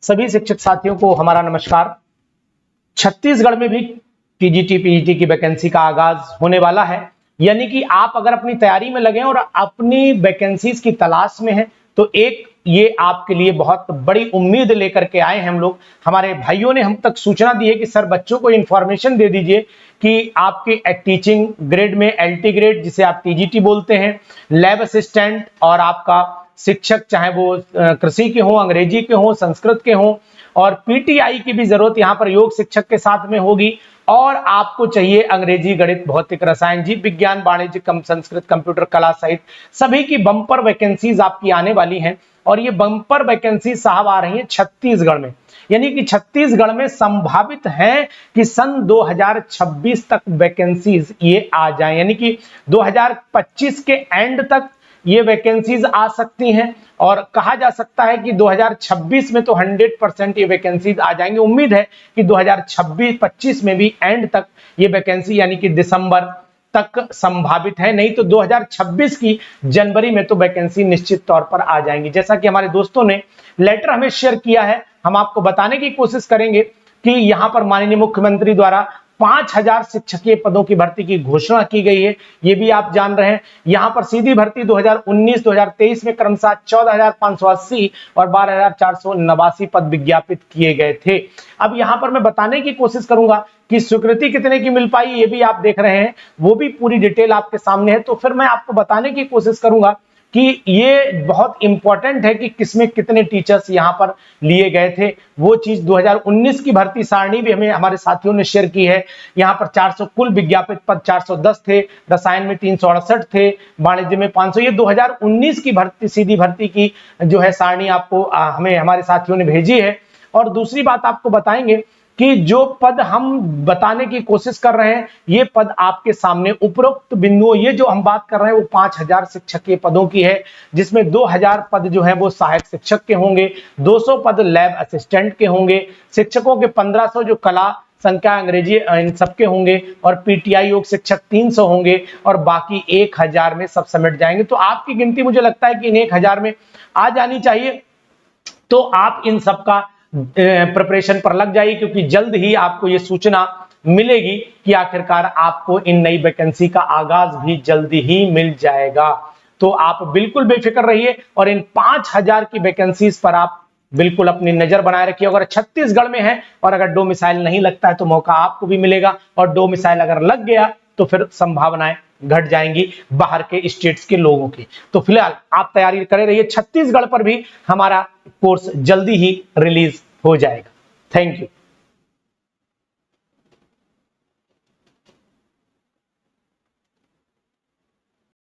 सभी शिक्षक साथियों को हमारा नमस्कार। छत्तीसगढ़ में भी टीजीटी पीजीटी की वैकेंसी का आगाज होने वाला है, यानी कि आप अगर अपनी तैयारी में लगे और अपनी वैकेंसीज की तलाश में हैं तो एक ये आपके लिए बहुत बड़ी उम्मीद लेकर के आए हैं हम लोग। हमारे भाइयों ने हम तक सूचना दी है कि सर बच्चों को इंफॉर्मेशन दे दीजिए कि आपके टीचिंग ग्रेड में एलटी ग्रेड जिसे आप टीजीटी बोलते हैं, लैब असिस्टेंट और आपका शिक्षक चाहे वो कृषि के हों, अंग्रेजी के हों, संस्कृत के हों, और पीटीआई की भी जरूरत यहाँ पर योग शिक्षक के साथ में होगी। और आपको चाहिए अंग्रेजी, गणित, भौतिक, रसायन, जीव विज्ञान, वाणिज्य, संस्कृत, कंप्यूटर, कला सहित सभी की बम्पर वैकेंसीज आपकी आने वाली हैं। और ये बम्पर वैकेंसी साहब आ रही है छत्तीसगढ़ में, यानी कि छत्तीसगढ़ में संभावित है कि सन 2026 तक वैकेंसीज ये आ जाए, यानी कि 2025 के एंड तक ये वैकेंसीज आ सकती हैं। और कहा जा सकता है कि 2026 में तो 100% ये वैकेंसीज आ जाएंगे। उम्मीद है कि 2026-25 में भी एंड तक ये वैकेंसी यानी कि दिसंबर तक संभावित है, नहीं तो 2026 की जनवरी में तो वैकेंसी निश्चित तौर पर आ जाएंगी। जैसा कि हमारे दोस्तों ने लेटर हमें शेयर किया है, हम आपको बताने की कोशिश करेंगे कि यहां पर माननीय मुख्यमंत्री द्वारा 5000 शिक्षकीय पदों की भर्ती की घोषणा की गई है, ये भी आप जान रहे हैं। यहां पर सीधी भर्ती 2019-2023 में क्रमशः 14580 और 12489 पद विज्ञापित किए गए थे। अब यहां पर मैं बताने की कोशिश करूंगा कि स्वीकृति कितने की मिल पाई, ये भी आप देख रहे हैं, वो भी पूरी डिटेल आपके सामने है। तो फिर मैं आपको बताने की कोशिश करूंगा कि ये बहुत इंपॉर्टेंट है कि किसमें कितने टीचर्स यहां पर लिए गए थे। वो चीज 2019 की भर्ती सारणी भी हमें हमारे साथियों ने शेयर की है। यहां पर 400 कुल विज्ञापित पद 410 थे, रसायन में 368 थे, वाणिज्य में 500। ये 2019 की भर्ती सीधी भर्ती की जो है सारणी आपको हमें हमारे साथियों ने भेजी है। और दूसरी बात आपको बताएंगे कि जो पद हम बताने की कोशिश कर रहे हैं, ये पद आपके सामने उपरोक्त बिंदुओं, ये जो हम बात कर रहे हैं वो 5000 शिक्षकीय पदों की है, जिसमें 2000 पद जो है वो सहायक शिक्षक के होंगे, 200 पद लैब असिस्टेंट के होंगे, शिक्षकों के 1500 जो कला, संख्या, अंग्रेजी इन सबके होंगे, और पीटीआई योग शिक्षक 300 होंगे, और बाकी 1000 में सब समेट जाएंगे। तो आपकी गिनती मुझे लगता है कि इन 1000 में आ जानी चाहिए। तो आप इन सबका प्रिपरेशन पर लग जाइए, क्योंकि जल्द ही आपको ये सूचना मिलेगी कि आखिरकार आपको इन नई वैकेंसी का आगाज भी जल्दी ही मिल जाएगा। तो आप बिल्कुल बेफिक्र रहिए और इन 5000 की वैकेंसीज पर आप बिल्कुल अपनी नजर बनाए रखिए। अगर छत्तीसगढ़ में है और अगर डोमिसाइल नहीं लगता है तो मौका आपको भी मिलेगा, और डोमिसाइल अगर लग गया तो फिर संभावनाएं घट जाएंगी बाहर के स्टेट्स के लोगों की। तो फिलहाल आप तैयारी करे रहिए, छत्तीसगढ़ पर भी हमारा कोर्स जल्दी ही रिलीज हो जाएगा। Thank you.